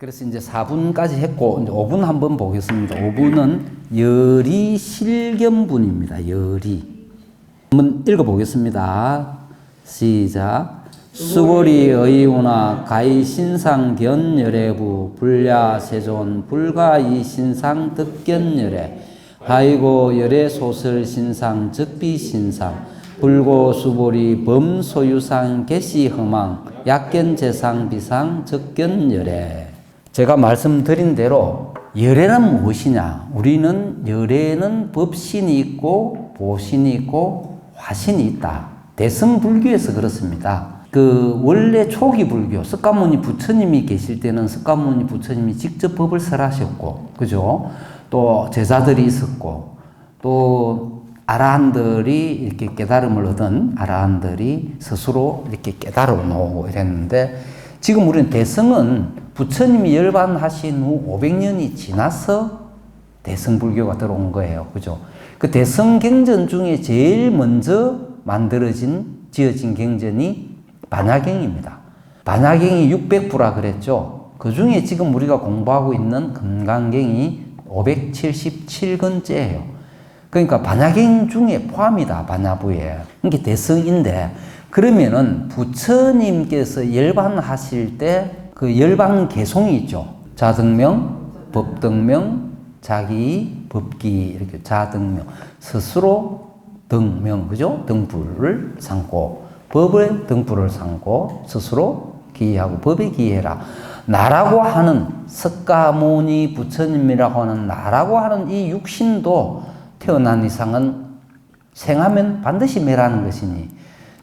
그래서 이제 4분까지 했고, 이제 5분 한번 보겠습니다. 5분은 열이 실견분입니다. 열이. 한번 읽어보겠습니다. 시작. 수고리 의우나 가히 신상 견열애부 불야 세존 불가이 신상 득견열애 하이고 열애 소설 신상 적비 신상 불고 수보리 범소유상 개시 허망 약견 재상 비상 적견열애. 제가 말씀드린 대로 열애는 무엇이냐? 우리는 열애는 법신이 있고 보신이 있고 화신이 있다. 대승불교에서 그렇습니다. 원래 초기 불교, 석가모니 부처님이 계실 때는 석가모니 부처님이 직접 법을 설하셨고, 그죠? 또 제자들이 있었고, 또 아라한들이 이렇게 깨달음을 얻은 아라한들이 스스로 이렇게 깨달아 놓고 이랬는데, 지금 우리는 대승은 부처님이 열반하신 후 500년이 지나서 대승불교가 들어온 거예요. 그죠? 그 대승경전 중에 제일 먼저 지어진 경전이 반야경입니다. 반야경이 600부라 그랬죠. 그 중에 지금 우리가 공부하고 있는 금강경이 577권째예요. 그러니까 반야경 중에 포함이다. 반야부에. 이게 대승인데, 그러면은 부처님께서 열반하실 때 그 열반 개송이 있죠. 자등명, 법등명, 자기, 법기, 이렇게 자등명. 스스로 등명, 그죠? 등불을 삼고, 법의 등불을 삼고, 스스로 기하고, 법에 기해라. 나라고 하는, 석가모니 부처님이라고 하는 나라고 하는 이 육신도 태어난 이상은 생하면 반드시 매라는 것이니,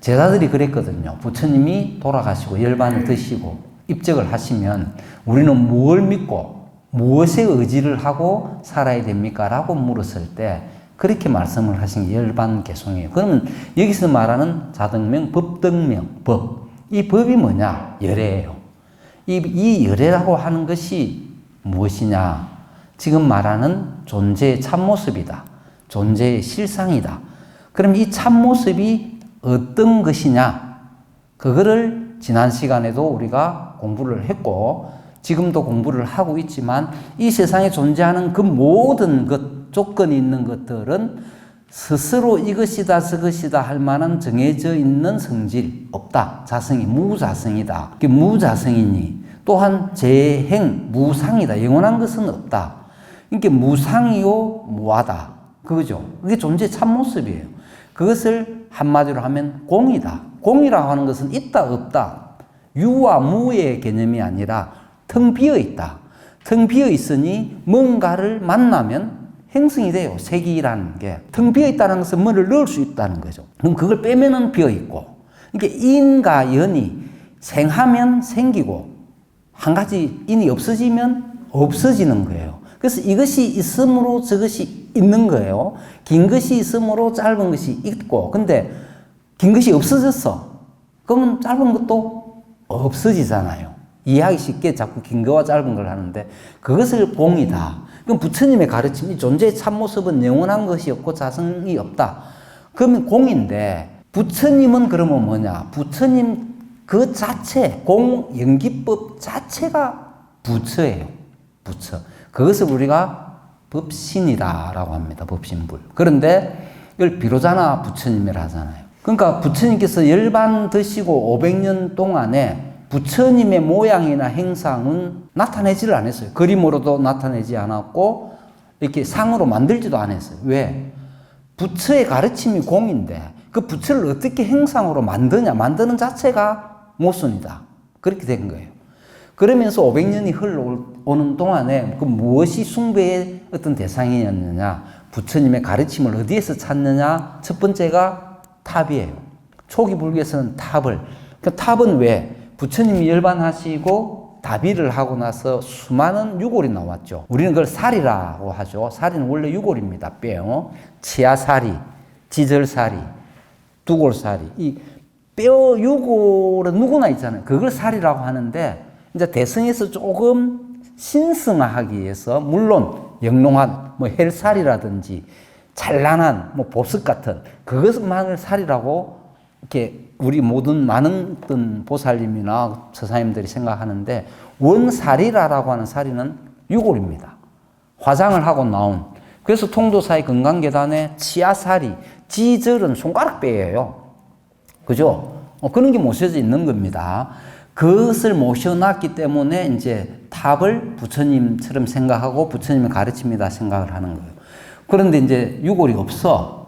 제자들이 그랬거든요. 부처님이 돌아가시고, 열반을 드시고, 입적을 하시면, 우리는 무엇을 믿고, 무엇에 의지를 하고 살아야 됩니까? 라고 물었을 때, 그렇게 말씀을 하신 게 열반개송이에요. 그러면 여기서 말하는 자등명, 법등명, 법. 이 법이 뭐냐? 열애예요. 이 열애라고 하는 것이 무엇이냐? 지금 말하는 존재의 참모습이다. 존재의 실상이다. 그럼 이 참모습이 어떤 것이냐? 그거를 지난 시간에도 우리가 공부를 했고, 지금도 공부를 하고 있지만, 이 세상에 존재하는 그 모든 것, 조건이 있는 것들은 스스로 이것이다 저것이다 할 만한 정해져 있는 성질 없다. 자성이 무자성이다. 그게 무자성이니 또한 재행 무상이다. 영원한 것은 없다. 이게 무상이요 무하다. 그거죠. 그게 존재의 참모습이에요. 그것을 한마디로 하면 공이다. 공이라고 하는 것은 있다 없다. 유와 무의 개념이 아니라 텅 비어 있다. 텅 비어 있으니 뭔가를 만나면 행성이 돼요. 색이라는 게. 텅 비어 있다는 것은 뭐를 넣을 수 있다는 거죠. 그럼 그걸 빼면은 비어 있고. 이게 인과 연이 생하면 생기고, 한 가지 인이 없어지면 없어지는 거예요. 그래서 이것이 있으므로 저것이 있는 거예요. 긴 것이 있으므로 짧은 것이 있고, 근데 긴 것이 없어졌어. 그러면 짧은 것도 없어지잖아요. 이해하기 쉽게 자꾸 긴 거와 짧은 걸 하는데, 그것을 공이다. 그럼 부처님의 가르침이 존재의 참모습은 영원한 것이 없고 자성이 없다. 그러면 공인데, 부처님은 그러면 뭐냐? 부처님 그 자체, 공연기법 자체가 부처예요. 부처. 그것을 우리가 법신이다라고 합니다. 법신불. 그런데 이걸 비로자나 부처님이라 하잖아요. 그러니까 부처님께서 열반 드시고 500년 동안에 부처님의 모양이나 행상은 나타내지를 않았어요. 그림으로도 나타내지 않았고, 이렇게 상으로 만들지도 않았어요. 왜? 부처의 가르침이 공인데, 그 부처를 어떻게 행상으로 만드냐? 만드는 자체가 모순이다. 그렇게 된 거예요. 그러면서 500년이 흘러오는 동안에 그 무엇이 숭배의 어떤 대상이었느냐? 부처님의 가르침을 어디에서 찾느냐? 첫 번째가 탑이에요. 초기 불교에서는 탑을. 그 탑은 왜? 부처님이 열반하시고 다비를 하고 나서 수많은 유골이 나왔죠. 우리는 그걸 살이라고 하죠. 살이는 원래 유골입니다. 뼈, 치아살이, 지절살이, 두골살이. 이 뼈 유골은 누구나 있잖아요. 그걸 살이라고 하는데, 이제 대승에서 조금 신성화하기 위해서, 물론 영롱한 헬살이라든지 찬란한 보석 같은 그것만을 살이라고 이렇게 우리 모든 많은 어떤 보살님이나 서사님들이 생각하는데 원사리라라고 하는 사리는 유골입니다. 화장을 하고 나온. 그래서 통도사의 건강계단에 치아사리, 지절은 손가락뼈예요. 그죠? 그런 게 모셔져 있는 겁니다. 그것을 모셔놨기 때문에 이제 탑을 부처님처럼 생각하고 부처님의 가르침이다 생각을 하는 거예요. 그런데 이제 유골이 없어.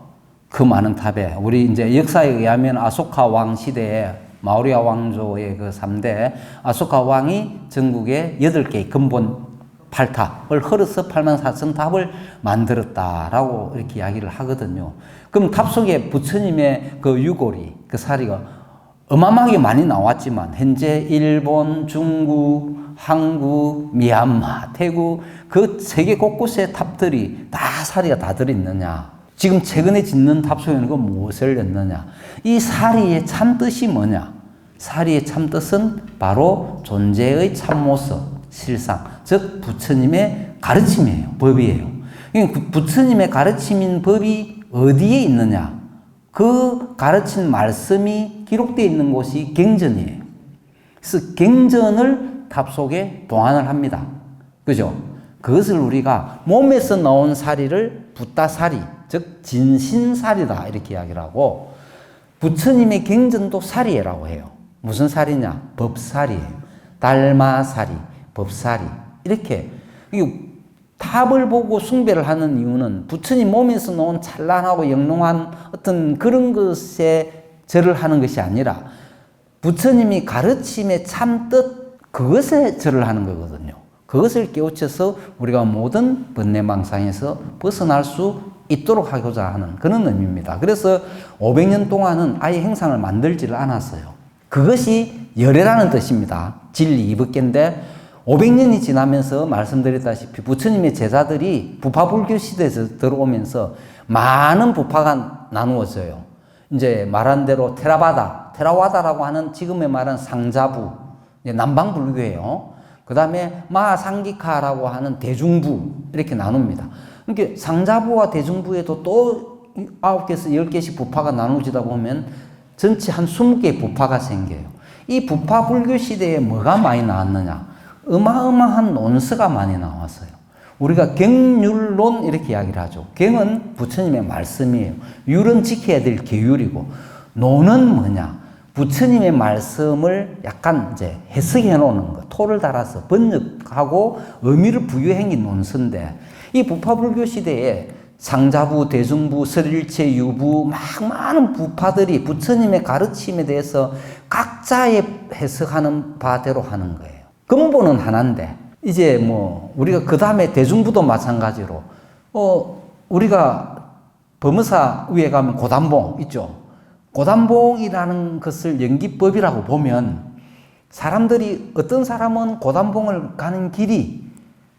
그 많은 탑에. 우리 이제 역사에 의하면 아소카 왕 시대에 마우리아 왕조의 그 3대 아소카 왕이 전국에 8개의 근본 8탑을 헐어서 84,000 탑을 만들었다라고 이렇게 이야기를 하거든요. 그럼 탑 속에 부처님의 그 유골이, 그 사리가 어마어마하게 많이 나왔지만 현재 일본, 중국, 한국, 미얀마, 태국 그 세계 곳곳의 탑들이 다 사리가 다 들어있느냐? 지금 최근에 짓는 탑 속에는 그 무엇을 넣느냐? 이 사리의 참뜻이 뭐냐? 사리의 참뜻은 바로 존재의 참모습, 실상, 즉 부처님의 가르침이에요. 법이에요. 부처님의 가르침인 법이 어디에 있느냐? 그 가르친 말씀이 기록되어 있는 곳이 갱전이에요. 그래서 갱전을 탑 속에 동안을 합니다. 그죠? 그것을 우리가 몸에서 나온 사리를 붓다사리, 즉 진신사리다 이렇게 이야기를 하고, 부처님의 갱전도 사리라고 해요. 무슨 사리냐? 법사리예요. 달마사리, 법사리. 이렇게 탑을 보고 숭배를 하는 이유는 부처님 몸에서 나온 찬란하고 영롱한 어떤 그런 것에 절을 하는 것이 아니라 부처님이 가르침의 참뜻, 그것에 절을 하는 거거든요. 그것을 깨우쳐서 우리가 모든 번뇌망상에서 벗어날 수 있도록 하고자 하는 그런 의미입니다. 그래서 500년 동안은 아예 행상을 만들지를 않았어요. 그것이 열애라는 뜻입니다. 진리 이법계인데 500년이 지나면서 말씀드렸다시피 부처님의 제자들이 부파불교 시대에서 들어오면서 많은 부파가 나누어져요. 이제 말한 대로 테라와다라고 하는 지금의 말은 상자부, 남방불교예요. 그 다음에 마하상기카라고 하는 대중부, 이렇게 나눕니다. 그러니까 상자부와 대중부에도 또 9개에서 10개씩 부파가 나누어지다 보면 전체 한 20개의 부파가 생겨요. 이 부파 불교 시대에 뭐가 많이 나왔느냐? 어마어마한 논서가 많이 나왔어요. 우리가 경율론 이렇게 이야기를 하죠. 경은 부처님의 말씀이에요. 율은 지켜야 될 계율이고, 논은 뭐냐? 부처님의 말씀을 약간 이제 해석해 놓는 거, 토를 달아서 번역하고 의미를 부여한 게 논서인데, 이 부파불교 시대에 상자부, 대중부, 설일체, 유부, 막 많은 부파들이 부처님의 가르침에 대해서 각자의 해석하는 바대로 하는 거예요. 근본은 하나인데, 이제 뭐, 우리가 그 다음에 대중부도 마찬가지로, 우리가 법무사 위에 가면 고단봉 있죠. 고단봉이라는 것을 연기법이라고 보면, 사람들이, 어떤 사람은 고단봉을 가는 길이,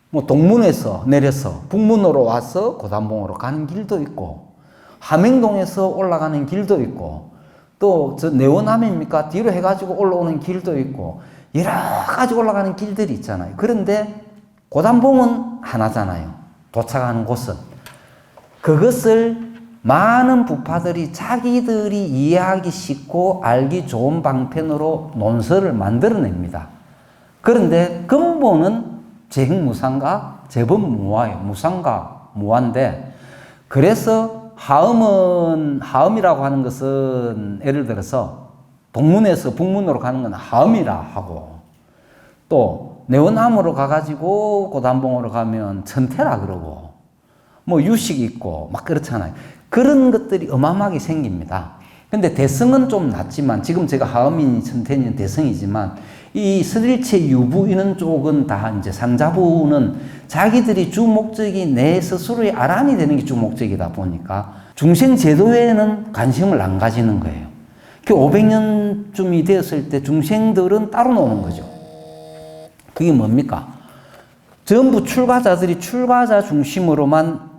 뭐, 동문에서 내려서 북문으로 와서 고단봉으로 가는 길도 있고, 함행동에서 올라가는 길도 있고, 또, 저 내원함입니까? 뒤로 해가지고 올라오는 길도 있고, 여러 가지 올라가는 길들이 있잖아요. 그런데 고단봉은 하나잖아요. 도착하는 곳은. 그것을 많은 부파들이 자기들이 이해하기 쉽고 알기 좋은 방편으로 논서를 만들어냅니다. 그런데 근본은 재행무상가, 재범무화예요. 무상가, 무화인데, 그래서 하음이라고 하는 것은 예를 들어서 동문에서 북문으로 가는 건 하음이라 하고, 또 내원함으로 가가지고 고단봉으로 가면 천태라 그러고, 뭐 유식 있고 막 그렇잖아요. 그런 것들이 어마어마하게 생깁니다. 근데 대성은 좀 낮지만, 지금 제가 하음이니 천태니 대성이지만, 이 설일체 유부 이런 쪽은 다 이제 상자부는 자기들이 주 목적이 내 스스로의 아란이 되는 게 주 목적이다 보니까 중생 제도에는 관심을 안 가지는 거예요. 그 500년쯤이 되었을 때 중생들은 따로 노는 거죠. 그게 뭡니까? 전부 출가자들이 출가자 중심으로만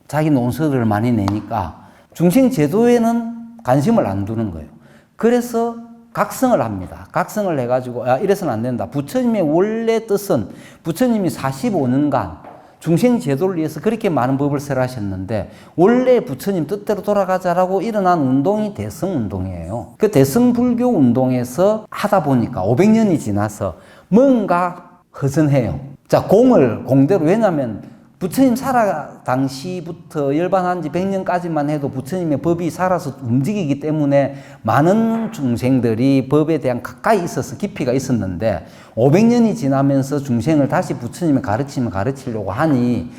자기 논서들을 많이 내니까 중생 제도에는 관심을 안 두는 거예요. 그래서 각성을 합니다. 각성을 해가지고, 이래서는 안 된다. 부처님의 원래 뜻은 부처님이 45년간 중생 제도를 위해서 그렇게 많은 법을 설하셨는데 원래 부처님 뜻대로 돌아가자라고 일어난 운동이 대승운동이에요. 그 대승불교 운동에서 하다 보니까 500년이 지나서 뭔가 허전해요. 자, 공대로, 왜냐하면 부처님 살아 당시부터 열반한 지 100년까지만 해도 부처님의 법이 살아서 움직이기 때문에 많은 중생들이 법에 대한 가까이 있어서 깊이가 있었는데 500년이 지나면서 중생을 다시 부처님의 가르침을 가르치려고 하니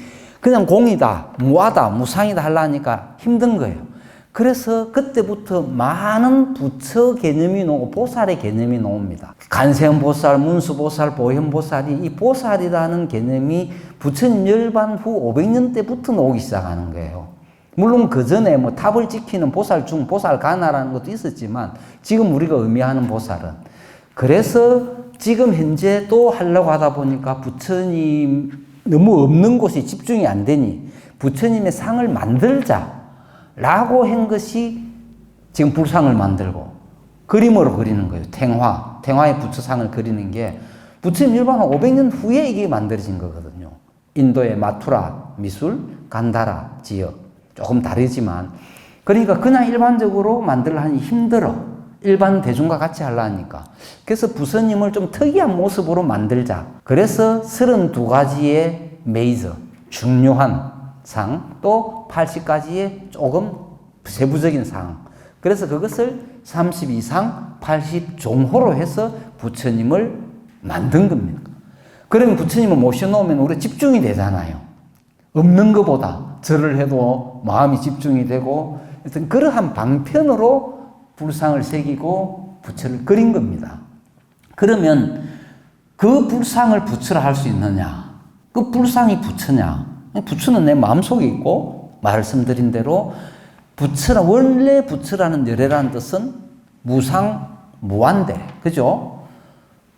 그냥 공이다, 무아다, 무상이다 하려니까 힘든 거예요. 그래서 그때부터 많은 부처 개념이 나오고 보살의 개념이 나옵니다. 간세음보살, 문수보살, 보현보살이 이 보살이라는 개념이 부처님 열반 후 500년 때부터 나오기 시작하는 거예요. 물론 그 전에 뭐 탑을 지키는 보살 중, 보살 가나라는 것도 있었지만 지금 우리가 의미하는 보살은 그래서 지금 현재 또 하려고 하다 보니까 부처님 너무 없는 곳이 집중이 안 되니 부처님의 상을 만들자 라고 한 것이 지금 불상을 만들고 그림으로 그리는 거예요. 탱화의 부처상을 그리는 게 부처님 일반 500년 후에 이게 만들어진 거거든요. 인도의 마투라 미술, 간다라 지역 조금 다르지만 그러니까 그냥 일반적으로 만들려 하니 힘들어. 일반 대중과 같이 하려니까. 그래서 부처님을 좀 특이한 모습으로 만들자. 그래서 32가지의 메이저, 중요한 상, 또 80가지의 조금 세부적인 상. 그래서 그것을 32상 80종호로 해서 부처님을 만든 겁니다. 그러면 부처님을 모셔놓으면 우리 집중이 되잖아요. 없는 것보다 절을 해도 마음이 집중이 되고 하여튼 그러한 방편으로 불상을 새기고 부처를 그린 겁니다. 그러면 그 불상을 부처라 할 수 있느냐? 그 불상이 부처냐? 부처는 내 마음속에 있고 말씀드린 대로 원래 부처라는 열애라는 뜻은 무상, 무한대. 그죠?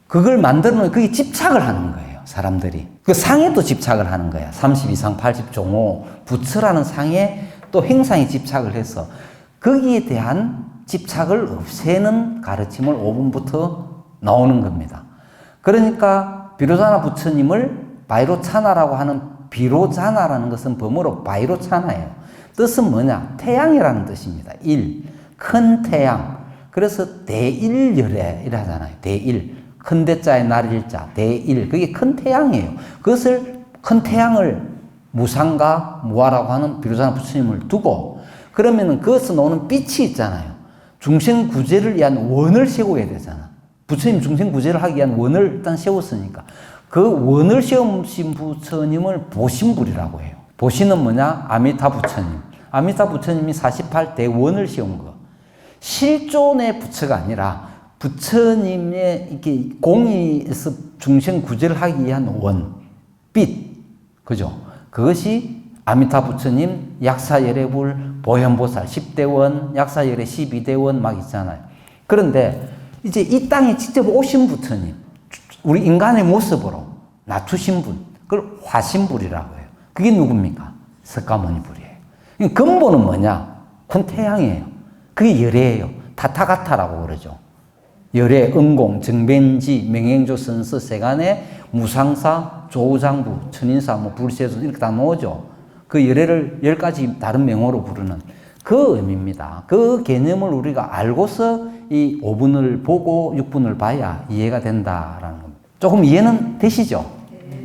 그걸 만들어 놓으면 그게 집착을 하는 거예요. 사람들이. 그 상에도 집착을 하는 거야. 32상 80종호 부처라는 상에 또 행상에 집착을 해서 거기에 대한 집착을 없애는 가르침을 5분부터 나오는 겁니다. 그러니까 비로자나 부처님을 바이로차나라고 하는 비로자나라는 것은 범어로 바이로차나예요. 뜻은 뭐냐? 태양이라는 뜻입니다. 큰 태양. 그래서 대일열애 이라잖아요. 대일. 큰 대자에 날일자. 대일. 그게 큰 태양이에요. 그것을 큰 태양을 무상과 무아라고 하는 비로자나 부처님을 두고 그러면은 그것에서 나오는 빛이 있잖아요. 중생 구제를 위한 원을 세워야 되잖아. 부처님 중생 구제를 하기 위한 원을 일단 세웠으니까 그 원을 세우신 부처님을 보신불이라고 해요. 보신은 뭐냐? 아미타 부처님. 아미타 부처님이 48대원을 세운 거. 실존의 부처가 아니라 부처님의 이렇게 공의에서 중생 구제를 하기 위한 원, 빛. 그죠? 그것이 아미타 부처님, 약사열애불, 보현보살 10대원, 약사열애 12대원 막 있잖아요. 그런데 이제 이 땅에 직접 오신 부처님, 우리 인간의 모습으로 낮추신 분, 그걸 화신불이라고 해요. 그게 누굽니까? 석가모니불이에요. 근본은 뭐냐? 큰 태양이에요. 그게 열애예요. 타타가타라고 그러죠. 열애, 응공, 정변지, 명행조, 선서, 세간의 무상사, 조장부, 천인사, 불세조 이렇게 다 나오죠. 그 열애를 10가지 다른 명호로 부르는 그 의미입니다. 그 개념을 우리가 알고서 이 5분을 보고 6분을 봐야 이해가 된다라는 겁니다. 조금 이해는 되시죠?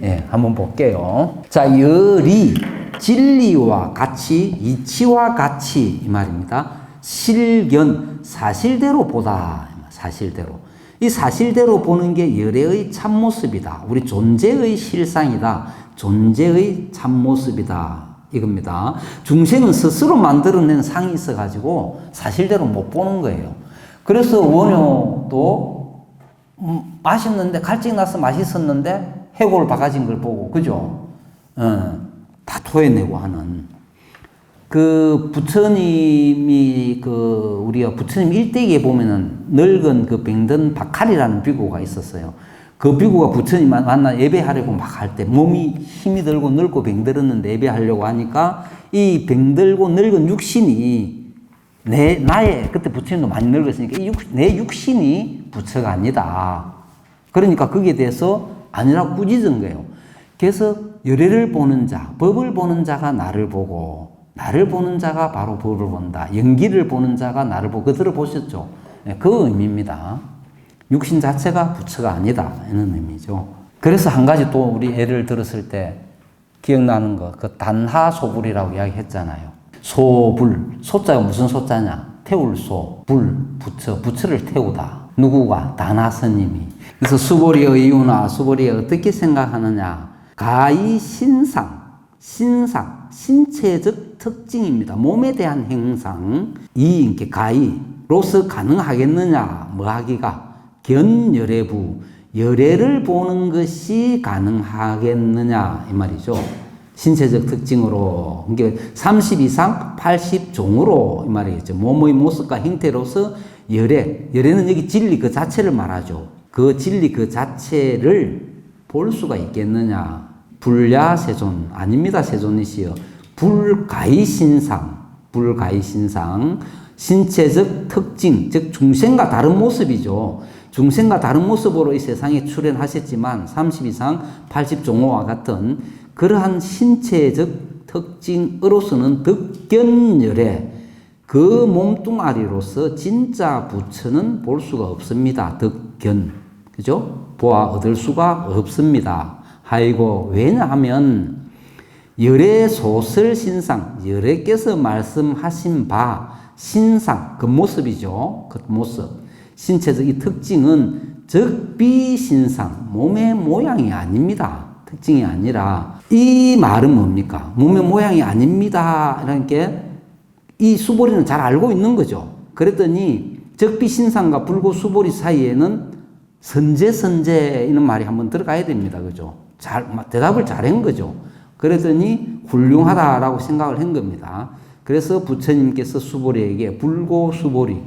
예, 한번 볼게요. 자, 열이 진리와 같이, 이치와 같이 이 말입니다. 실견, 사실대로 보다. 사실대로. 이 사실대로 보는 게 열애의 참모습이다. 우리 존재의 실상이다. 존재의 참모습이다. 이겁니다. 중생은 스스로 만들어낸 상이 있어가지고 사실대로 못 보는 거예요. 그래서 원효도 맛있는데 갈증 나서 맛있었는데 해골 바가진 걸 보고 그죠? 다 토해내고 하는 그 부처님이 우리가 부처님 일대기에 보면은 늙은 그 병든 박칼이라는 비구가 있었어요. 그 비구가 부처님 만나 예배하려고 막 할 때 몸이 힘이 들고 늙고 병들었는데 예배하려고 하니까 이 병들고 늙은 육신이 나의 그때 부처님도 많이 늙었으니까 내 육신이 부처가 아니다. 그러니까 거기에 대해서 아니라고 꾸짖은 거예요. 그래서 열애를 보는 자, 법을 보는 자가 나를 보고 나를 보는 자가 바로 법을 본다. 연기를 보는 자가 나를 보고 그들을 보셨죠. 그 의미입니다. 육신 자체가 부처가 아니다 이런 의미죠. 그래서 한 가지 또 우리 예를 들었을 때 기억나는 거, 그 단하소불이라고 이야기했잖아요. 소불, 소자가 무슨 소자냐? 태울 소, 불, 부처, 부처를 태우다. 누구가? 단하 스님이. 그래서 수보리의 이유나 수보리가 어떻게 생각하느냐? 가히 신상, 신상, 신체적 특징입니다. 몸에 대한 행상, 이렇게 가히로서 가능하겠느냐? 뭐 하기가? 견열애부, 열애를 보는 것이 가능하겠느냐 이 말이죠. 신체적 특징으로 이게 30 이상 80종으로 이 말이겠죠. 몸의 모습과 형태로서 열애는 여기 진리 그 자체를 말하죠. 그 진리 그 자체를 볼 수가 있겠느냐. 불야세존 아닙니다. 세존이시여. 불가이신상 신체적 특징 즉 중생과 다른 모습이죠. 중생과 다른 모습으로 이 세상에 출현하셨지만 30 이상 80종호와 같은 그러한 신체적 특징으로서는 덕견열애 그 몸뚱아리로서 진짜 부처는 볼 수가 없습니다. 덕견 그죠? 보아 얻을 수가 없습니다. 아이고 왜냐하면 열애소설 신상 열애께서 말씀하신 바 신상 그 모습이죠. 그 모습 신체적 이 특징은 적비신상 몸의 모양이 아닙니다. 특징이 아니라 이 말은 뭡니까? 몸의 모양이 아닙니다. 이런 게 이 수보리는 잘 알고 있는 거죠. 그랬더니 적비신상과 불고수보리 사이에는 선제 이런 말이 한번 들어가야 됩니다. 그죠? 대답을 잘한 거죠. 그랬더니 훌륭하다라고 생각을 한 겁니다. 그래서 부처님께서 수보리에게 불고수보리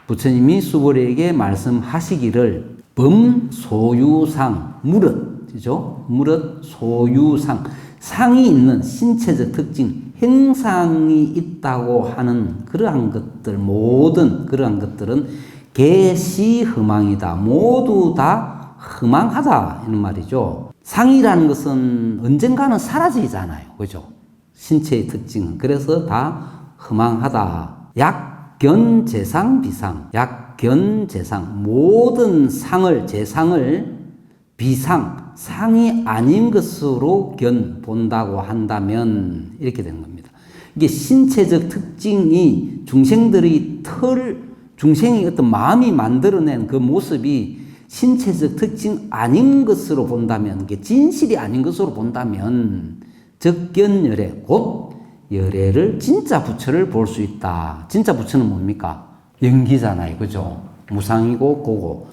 부처님이 수보리에게 말씀하시기를 범소유상 무릇 그죠? 무릇 소유상 상이 있는 신체적 특징 행상이 있다고 하는 그러한 것들 모든 그러한 것들은 개시흠망이다. 모두 다 흠망하다 이런 말이죠. 상이라는 것은 언젠가는 사라지잖아요. 그죠? 신체의 특징은. 그래서 다 흠망하다. 약견재상 비상. 약견재상. 모든 상을, 재상을 비상, 상이 아닌 것으로 본다고 한다면 이렇게 되는 겁니다. 이게 신체적 특징이 중생이 어떤 마음이 만들어낸 그 모습이 신체적 특징 아닌 것으로 본다면, 이게 진실이 아닌 것으로 본다면, 적견열애, 곧 열애를 진짜 부처를 볼 수 있다. 진짜 부처는 뭡니까? 연기잖아요. 그죠? 무상이고 고고.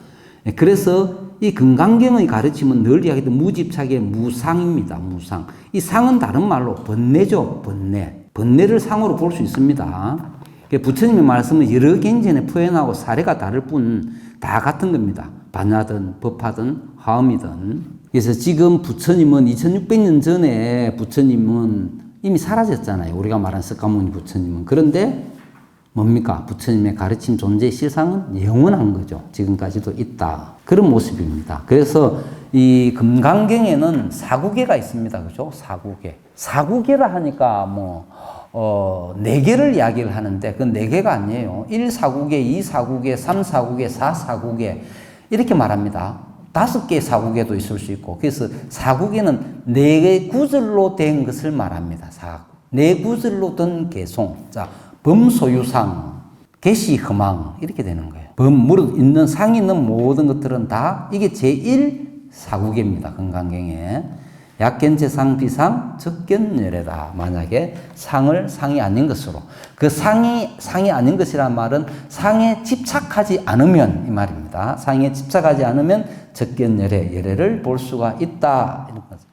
그래서 이 금강경의 가르침은 늘 이야기했던 무집착의 무상입니다. 무상. 이 상은 다른 말로 번뇌죠. 번뇌. 번뇌를 상으로 볼 수 있습니다. 부처님의 말씀은 여러 경전에 표현하고 사례가 다를 뿐 다 같은 겁니다. 반야든 법화든 화엄이든. 그래서 지금 부처님은 2600년 전에 부처님은 이미 사라졌잖아요. 우리가 말한 석가모니 부처님은. 그런데 뭡니까? 부처님의 가르침 존재의 실상은 영원한 거죠. 지금까지도 있다. 그런 모습입니다. 그래서 이 금강경에는 사구계가 있습니다. 그죠? 사구계. 사구계라 하니까 네 개를 이야기를 하는데 그 네 개가 아니에요. 1사구계, 2사구계, 3사구계, 4사구계 이렇게 말합니다. 5개의 사구계도 있을 수 있고 그래서 사구계는 네 개의 구절로 된 것을 말합니다. 네 구절로 된 개송. 자, 범소유상, 개시흠망 이렇게 되는 거예요. 무릇 있는 상이 있는 모든 것들은 다 이게 제1사구계입니다. 금강경에. 약견재상 비상 적견열애다. 만약에 상이 아닌 것으로 그 상이 아닌 것이란 말은 상에 집착하지 않으면 이 말입니다. 상에 집착하지 않으면 적견열애 열애를 볼 수가 있다 이런 거죠.